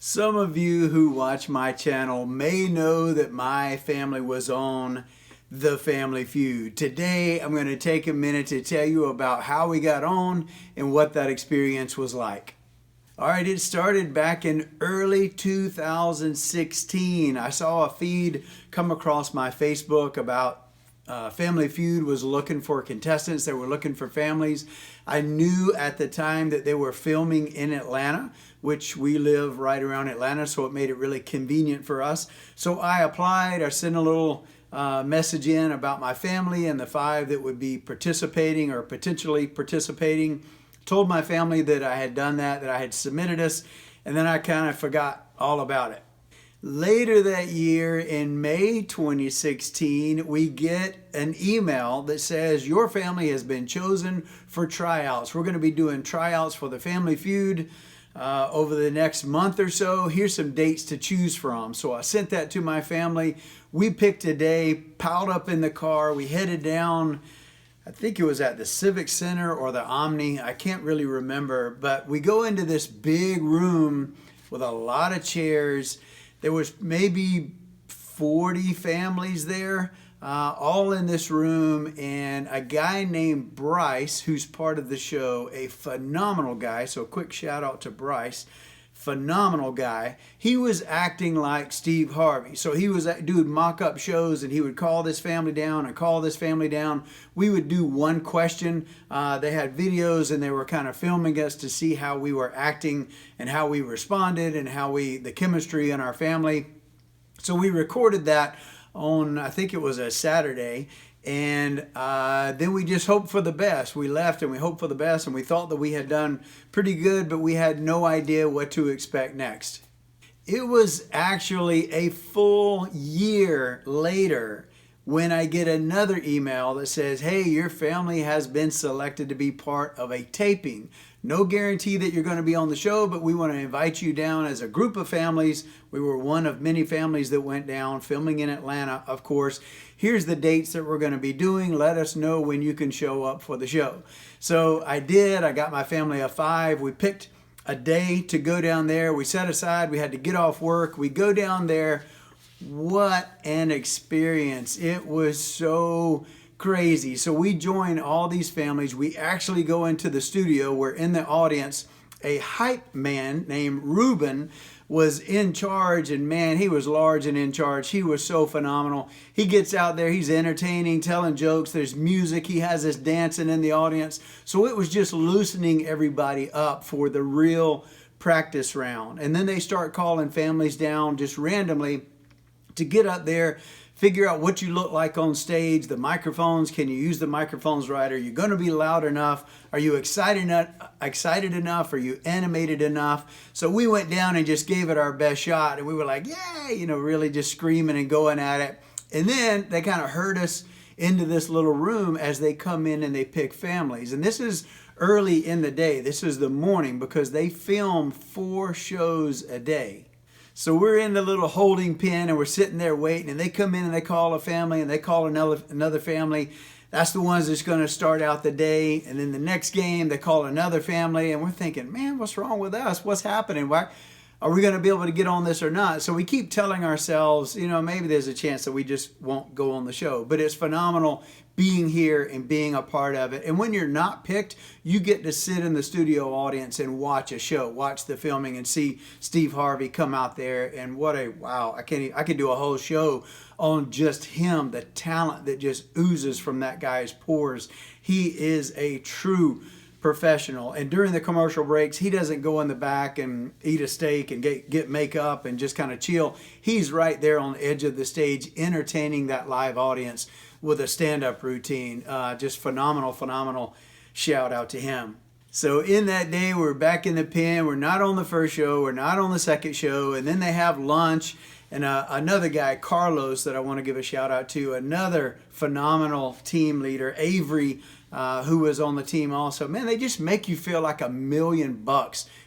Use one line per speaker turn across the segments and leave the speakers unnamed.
Some of you who watch my channel may know that my family was on the Family Feud. Today, I'm going to take a minute to tell you about how we got on and what that experience was like. All right, it started back in early 2016. I saw a feed come across my Facebook about Family Feud was looking for contestants. They were looking for families. I knew at the time that they were filming in Atlanta, which we live right around Atlanta, so it made it really convenient for us. So I applied. I sent a little message in about my family and the 5 that would be participating or potentially participating. Told my family that I had done that I had submitted us, and then I kind of forgot all about it. Later that year, in May 2016, we get an email that says, your family has been chosen for tryouts. We're going to be doing tryouts for the Family Feud over the next month or so. Here's some dates to choose from. So I sent that to my family. We picked a day, piled up in the car. We headed down, I think it was at the Civic Center or the Omni. I can't really remember, but we go into this big room with a lot of chairs. There was maybe 40 families there, all in this room, and a guy named Bryce, who's part of the show, a phenomenal guy, so a quick shout out to Bryce, phenomenal guy. He was acting like Steve Harvey. So he was doing mock-up shows, and he would call this family down and call this family down. We would do one question. They had videos, and they were kind of filming us to see how we were acting and how we responded and how the chemistry in our family. So we recorded that on, I think it was a Saturday, and then we just hoped for the best. We left and we hoped for the best, and we thought that we had done pretty good, but we had no idea what to expect next. It was actually a full year later when I get another email that says, hey, your family has been selected to be part of a taping. No guarantee that you're going to be on the show, but we want to invite you down as a group of families. We were one of many families that went down, filming in Atlanta, of course. Here's the dates that we're going to be doing. Let us know when you can show up for the show. So I did. I got my family of 5. We picked a day to go down there. We set aside. We had to get off work. We go down there. What an experience. It was so crazy. So we join all these families. We actually go into the studio. We're in the audience. A hype man named Ruben was in charge, and man, he was large and in charge. He was so phenomenal. He gets out there, he's entertaining, telling jokes, there's music, he has us dancing in the audience. So it was just loosening everybody up for the real practice round. And then they start calling families down just randomly to get up there, figure out what you look like on stage, the microphones, can you use the microphones right? Are you going to be loud enough? Are you excited enough? Are you animated enough? So we went down and just gave it our best shot, and we were like, yay, really just screaming and going at it. And then they kind of herd us into this little room as they come in and they pick families. And this is early in the day. This is the morning, because they film 4 shows a day. So we're in the little holding pen, and we're sitting there waiting, and they come in and they call a family, and they call another family. That's the ones that's going to start out the day. And then the next game, they call another family, and we're thinking, man, what's wrong with us? What's happening? Why are we going to be able to get on this or not? So we keep telling ourselves, maybe there's a chance that we just won't go on the show. But it's phenomenal being here and being a part of it. And when you're not picked, you get to sit in the studio audience and watch a show, watch the filming, and see Steve Harvey come out there. And what a wow! I could do a whole show on just him, the talent that just oozes from that guy's pores. He is a true professional. And during the commercial breaks, he doesn't go in the back and eat a steak and get makeup and just kind of chill. He's right there on the edge of the stage, entertaining that live audience with a stand-up routine. Just phenomenal shout out to him. So in that day, we're back in the pen. We're not on the first show. We're not on the second show. And then they have lunch. And another guy, Carlos, that I want to give a shout out to, another phenomenal team leader, Avery, who was on the team also. Man, they just make you feel like $1 million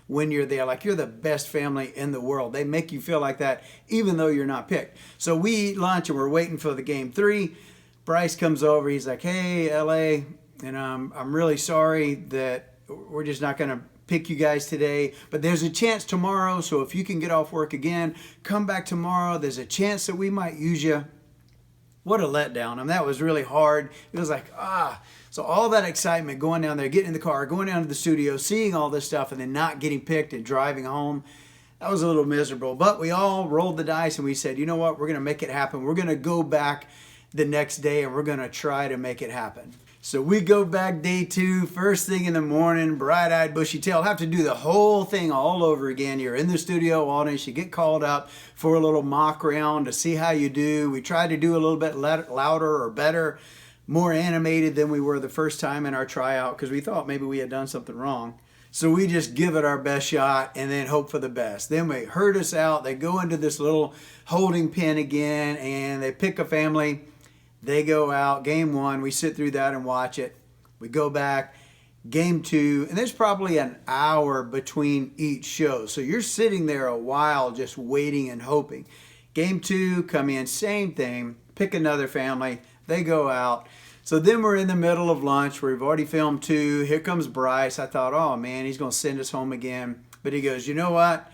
when you're there, like you're the best family in the world. They make you feel like that even though you're not picked. So we eat lunch, and we're waiting for the game 3. Bryce comes over. He's like, hey, LA, I'm really sorry that we're just not going to pick you guys today, but there's a chance tomorrow. So if you can get off work again, come back tomorrow. There's a chance that we might use you. What a letdown. And that was really hard. It was like, So all that excitement going down there, getting in the car, going down to the studio, seeing all this stuff, and then not getting picked and driving home, that was a little miserable. But we all rolled the dice and we said, you know what? We're going to make it happen. We're going to go back the next day and we're going to try to make it happen. So we go back day 2, first thing in the morning, bright-eyed, bushy-tailed, have to do the whole thing all over again. You're in the studio audience, you get called up for a little mock round to see how you do. We tried to do a little bit louder or better, more animated than we were the first time in our tryout because we thought maybe we had done something wrong. So we just give it our best shot and then hope for the best. Then they herd us out. They go into this little holding pen again and they pick a family. They go out, game 1, we sit through that and watch it. We go back, game 2, and there's probably an hour between each show. So you're sitting there a while just waiting and hoping. Game 2, come in, same thing, pick another family, they go out. So then we're in the middle of lunch, we've already filmed 2, here comes Bryce. I thought, oh man, he's gonna send us home again. But he goes, you know what?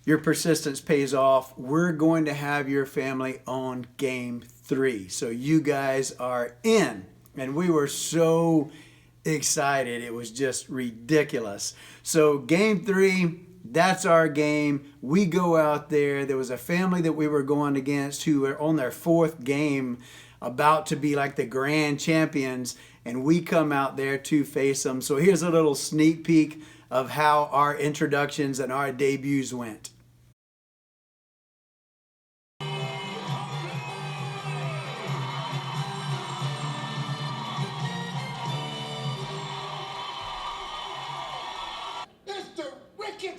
Your persistence pays off. We're going to have your family on game 3. So you guys are in. And we were so excited. It was just ridiculous. So game 3, that's our game. We go out there. There was a family that we were going against who were on their 4th game, about to be like the grand champions. And we come out there to face them. So here's a little sneak peek of how our introductions and our debuts went.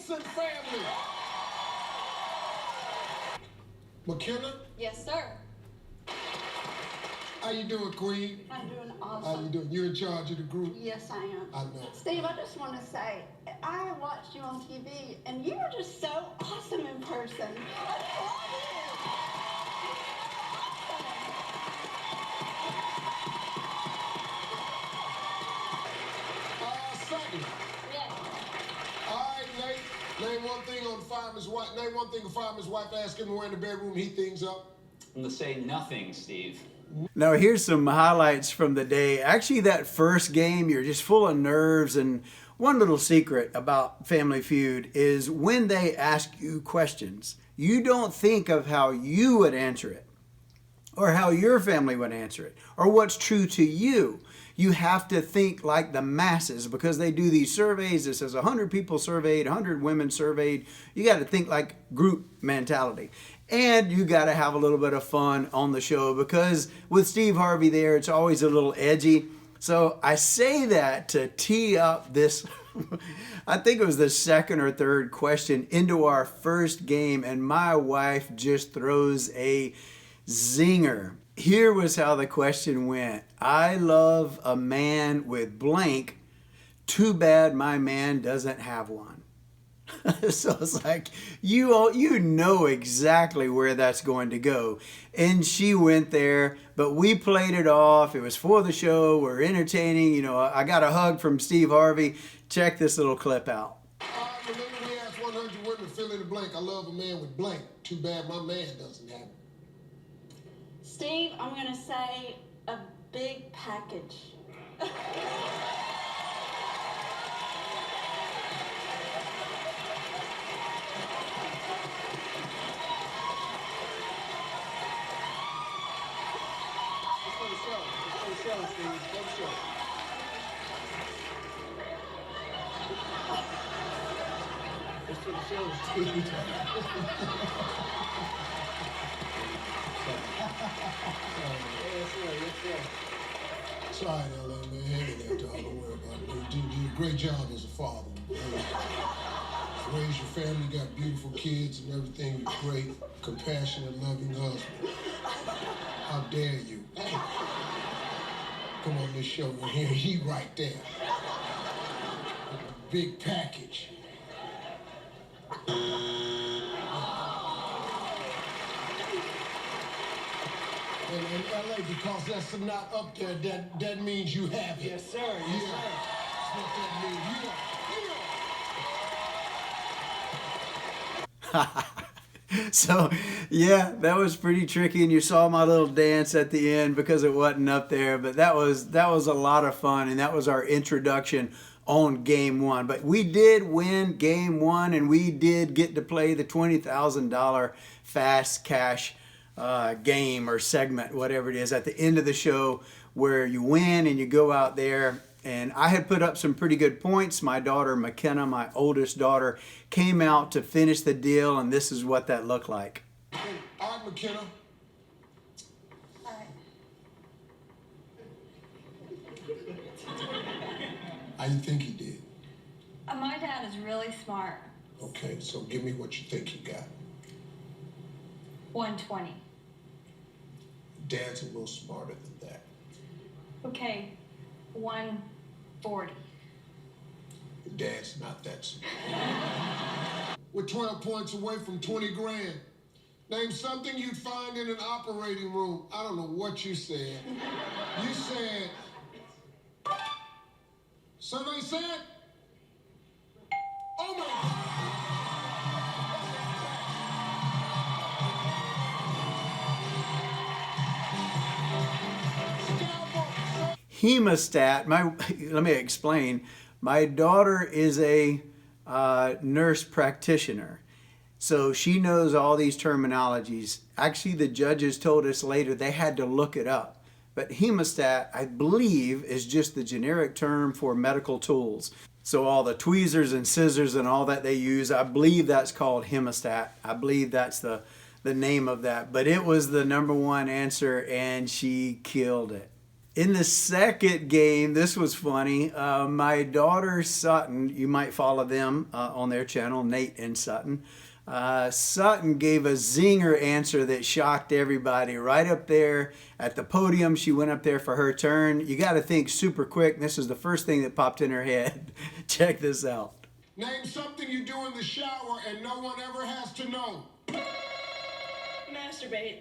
Family. McKenna?
Yes, sir.
How you doing, Queen?
I'm doing awesome.
How you doing? You in charge of the group?
Yes, I am.
I know.
Steve, I just want to say, I watched you on TV, and you were just so awesome in person. I love
Sunday.
Yes.
All right, Nate. Name one thing on fireman's wife. Name one thing a fireman's wife asks him to wear in the bedroom, heat things up.
I'm gonna say nothing, Steve.
Now here's some highlights from the day. Actually, that first game, you're just full of nerves. And one little secret about Family Feud is when they ask you questions, you don't think of how you would answer it, or how your family would answer it, or what's true to you. You have to think like the masses because they do these surveys. It says 100 people surveyed, 100 women surveyed. You got to think like group mentality. And you got to have a little bit of fun on the show because with Steve Harvey there, it's always a little edgy. So I say that to tee up this, I think it was the 2nd or 3rd question into our first game, and my wife just throws a zinger. Here was how the question went. I love a man with blank. Too bad my man doesn't have one. So it's like, you know exactly where that's going to go. And she went there, but we played it off. It was for the show. We're entertaining. You know, I got a hug from Steve Harvey. Check this little clip out.
Remember we asked 100 women, fill in the blank. I love a man with blank. Too bad my man doesn't have it.
Steve, I'm going to say a big package.
Sorry, LA, man. Hang in there, dog. Don't worry about it. You did a great job as a father. Raised your family, got beautiful kids and everything. You're great, compassionate, loving husband. How dare you? Come on this show and hear he right there. Big package. And LA, because that's not up there, that means you have it.
Yes, sir. Yes, sir.
That's what that means. Yeah.
So, yeah, that was pretty tricky, and you saw my little dance at the end because it wasn't up there. But that was a lot of fun, and that was our introduction on game one. But we did win game one, and we did get to play the $20,000 fast cash game or segment, whatever it is, at the end of the show, where you win and you go out there. And I had put up some pretty good points. My daughter, McKenna, my oldest daughter, came out to finish the deal, and this is what that looked like.
All right, McKenna.
All right.
How you think he did?
My dad is really smart.
Okay, so give me what you think he got.
120.
Dad's a little smarter than that.
Okay, 140.
Dad's not that smart. We're 12 points away from 20 grand. Name something you'd find in an operating room. I don't know what you said. You said... Somebody said... Oh my...
Hemostat, let me explain. My daughter is a nurse practitioner, so she knows all these terminologies. Actually, the judges told us later they had to look it up. But hemostat, I believe, is just the generic term for medical tools. So all the tweezers and scissors and all that they use, I believe that's called hemostat. I believe that's the name of that. But it was the number one answer, and she killed it. In the second game, this was funny. My daughter Sutton, you might follow them on their channel, Nate and Sutton. Sutton gave a zinger answer that shocked everybody right up there at the podium. She went up there for her turn. You got to think super quick. This is the first thing that popped in her head. Check this out.
Name something you do in the shower and no one ever has to know.
Masturbate.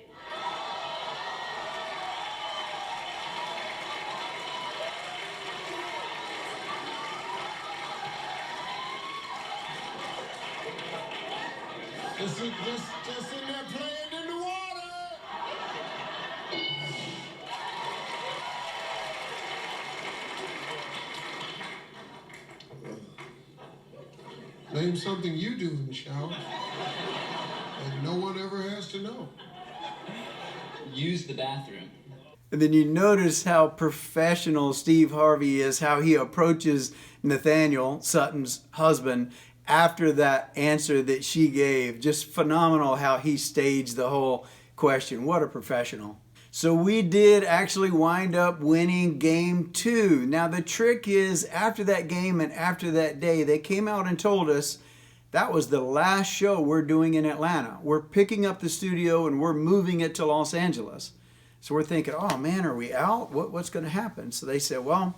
Just in there playing in the water. Name something you do in the shower and no one ever has to know.
Use the bathroom.
And then you notice how professional Steve Harvey is, how he approaches Nathaniel, Sutton's husband, after that answer that she gave. Just phenomenal how he staged the whole question. What a professional. So we did actually wind up winning game two. Now the trick is, after that game and after that day, they came out and told us that was the last show we're doing in Atlanta. We're picking up the studio and we're moving it to Los Angeles. So we're thinking, oh man, are we out? What's going to happen? So they said, well,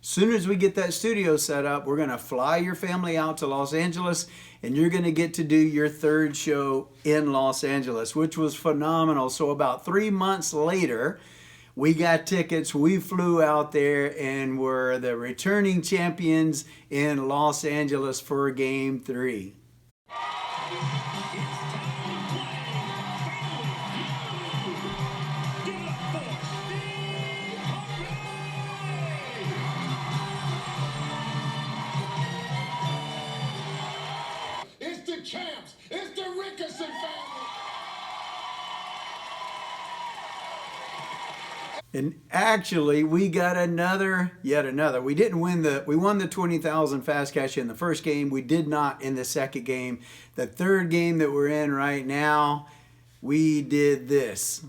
as soon as we get that studio set up, we're going to fly your family out to Los Angeles, and you're going to get to do your third show in Los Angeles, which was phenomenal. So about 3 months later, we got tickets. We flew out there and were the returning champions in Los Angeles for game three.
It's the champs. It's the Rickerson family.
And actually, we got yet another. We won the 20,000 fast cash in the first game. We did not in the second game. The third game that we're in right now, we did this.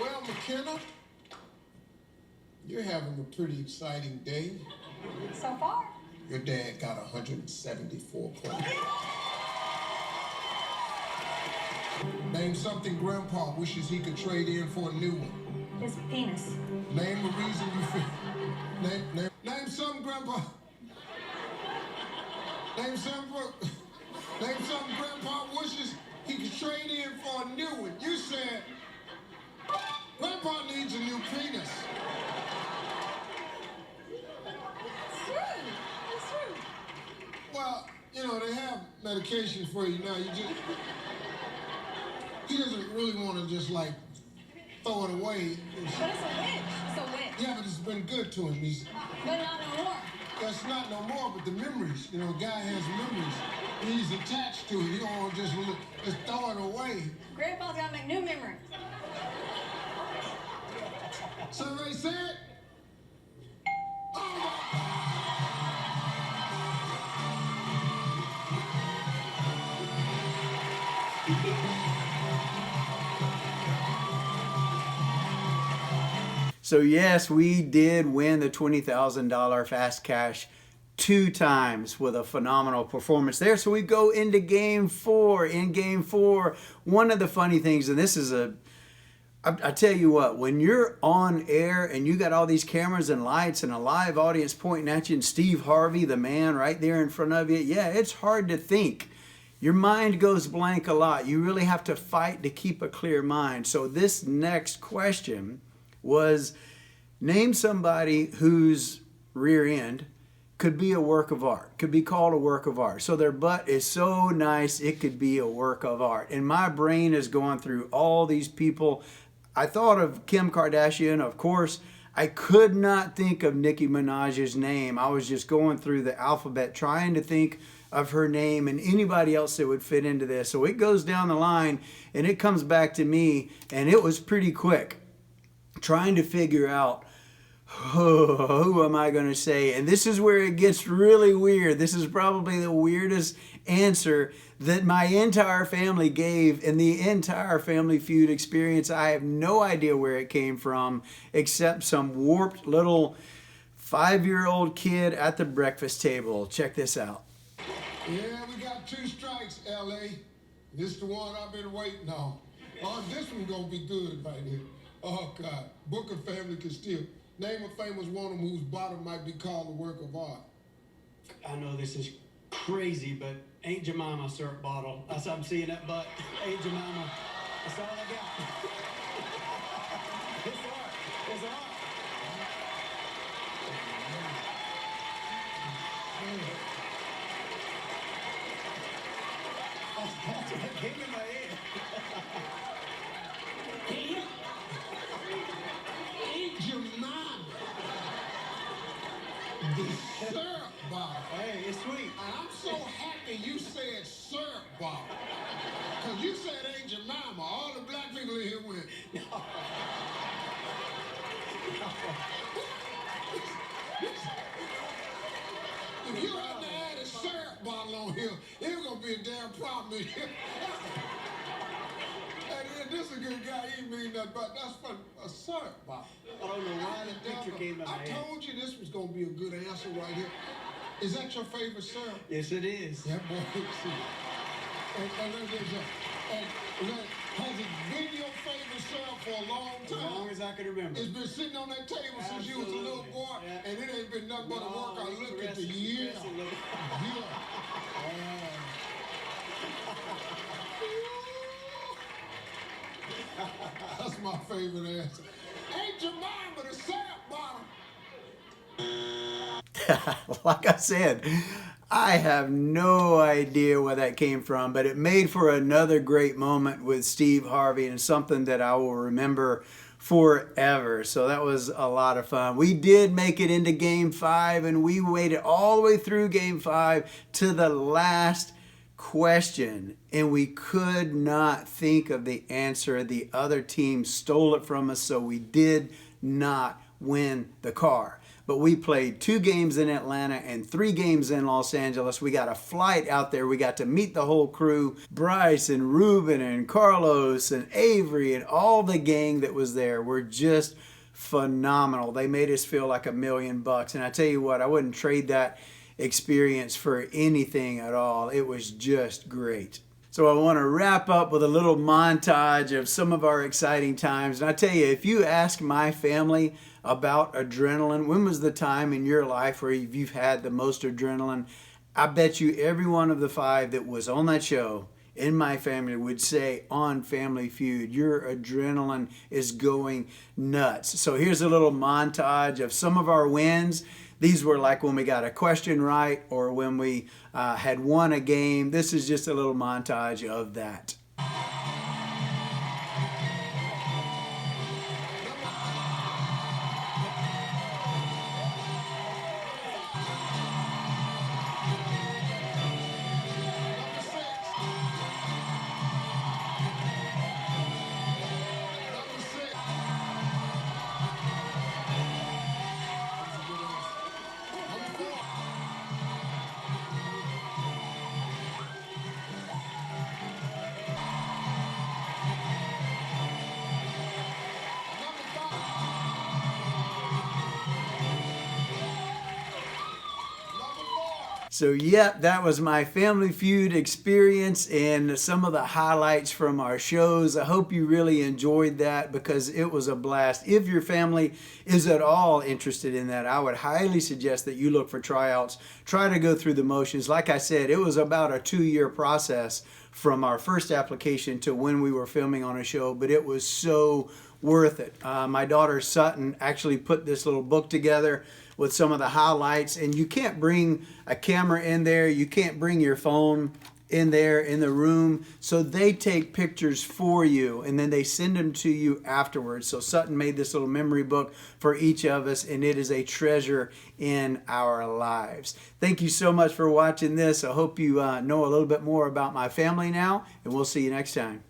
Well, McKenna, you're having a pretty exciting day.
So far.
Your dad got 174 points. Name something Grandpa wishes he could trade in for a new one.
His penis.
Name a reason you feel. Name something Grandpa. Name something Grandpa wishes he could trade in for a new one. You said Grandpa needs a new penis.
It's true. It's true.
Well, you know, they have medication application for you now. He doesn't really want to just like throw it away.
But it's a win. It's a win.
Yeah, but it's been good to him.
But not no more.
That's not no more, but the memories. You know, a guy has memories. He's attached to it. You don't want to just throw it away.
Grandpa's got to make new memories.
Survey said.
So yes, we did win the $20,000 fast cash 2 times with a phenomenal performance there. So we go into game 4. In game 4, one of the funny things, and this is I tell you what, when you're on air and you got all these cameras and lights and a live audience pointing at you and Steve Harvey, the man right there in front of you, yeah, it's hard to think. Your mind goes blank a lot. You really have to fight to keep a clear mind. So this next question was, name somebody whose rear end could be a work of art, could be called a work of art. So their butt is so nice, it could be a work of art. And my brain is going through all these people. I thought of Kim Kardashian, of course. I could not think of Nicki Minaj's name. I was just going through the alphabet trying to think of her name and anybody else that would fit into this. So it goes down the line and it comes back to me, and it was pretty quick trying to figure out who am I going to say. And this is where it gets really weird. This is probably the weirdest answer that my entire family gave in the entire Family Feud experience. I have no idea where it came from, except some warped little 5-year-old kid at the breakfast table. Check this out.
Yeah, we got 2 strikes, L.A. This the one I've been waiting on. Oh, this one gonna be good right here. Oh, God. Booker family can still. Name a famous woman whose bottom might be called a work of art.
I know this is crazy, but Aunt Jemima syrup bottle. That's how I'm seeing that butt. Aunt Jemima. That's all I got. It's art. It's art. That's what came in my head.
Aunt Jemima. The syrup bottle.
Hey, it's sweet.
And I'm so happy you said syrup bottle. Because you said Aunt Jemima. All the black people in here went. If you had to add a syrup bottle on here, it was going to be a damn problem in here. And this is a good guy. He ain't mean nothing, but that's fun. A syrup bottle.
I don't know why the picture came in my
I
head.
told you this was going to be a good answer right here. Is that your favorite syrup?
Yes, it is.
Yeah, boy. And has it been your favorite syrup for a long
As
time?
long as I can remember.
It's been sitting on that table since you was a little
Absolutely.
boy,
Yeah.
and it ain't been nothing but a work. I look at the
progressive,
year.
progressive.
Yeah. That's my favorite answer. Ain't Jemima the syrup bottle?
Like I said, I have no idea where that came from, but it made for another great moment with Steve Harvey and something that I will remember forever. So that was a lot of fun. We did make it into game 5, and we waited all the way through game 5 to the last question, and we could not think of the answer. The other team stole it from us, so we did not win the car. But we played 2 games in Atlanta and 3 games in Los Angeles. We got a flight out there. We got to meet the whole crew, Bryce and Ruben and Carlos and Avery and all the gang that was there were just phenomenal. They made us feel like $1 million. And I tell you what, I wouldn't trade that experience for anything at all. It was just great. So I want to wrap up with a little montage of some of our exciting times. And I tell you, if you ask my family about adrenaline, when was the time in your life where you've had the most adrenaline? I bet you every one of the 5 that was on that show in my family would say on Family Feud, your adrenaline is going nuts. So here's a little montage of some of our wins These were like when we got a question right or when we had won a game. This is just a little montage of that. So, yep, that was my Family Feud experience and some of the highlights from our shows. I hope you really enjoyed that because it was a blast. If your family is at all interested in that, I would highly suggest that you look for tryouts. Try to go through the motions. Like I said, it was about a 2-year process from our first application to when we were filming on a show, but it was so worth it. My daughter Sutton actually put this little book together with some of the highlights, and you can't bring a camera in there, you can't bring your phone in there in the room, so they take pictures for you and then they send them to you afterwards. So Sutton made this little memory book for each of us, and it is a treasure in our lives. Thank you so much for watching this. I hope you know a little bit more about my family now, and we'll see you next time.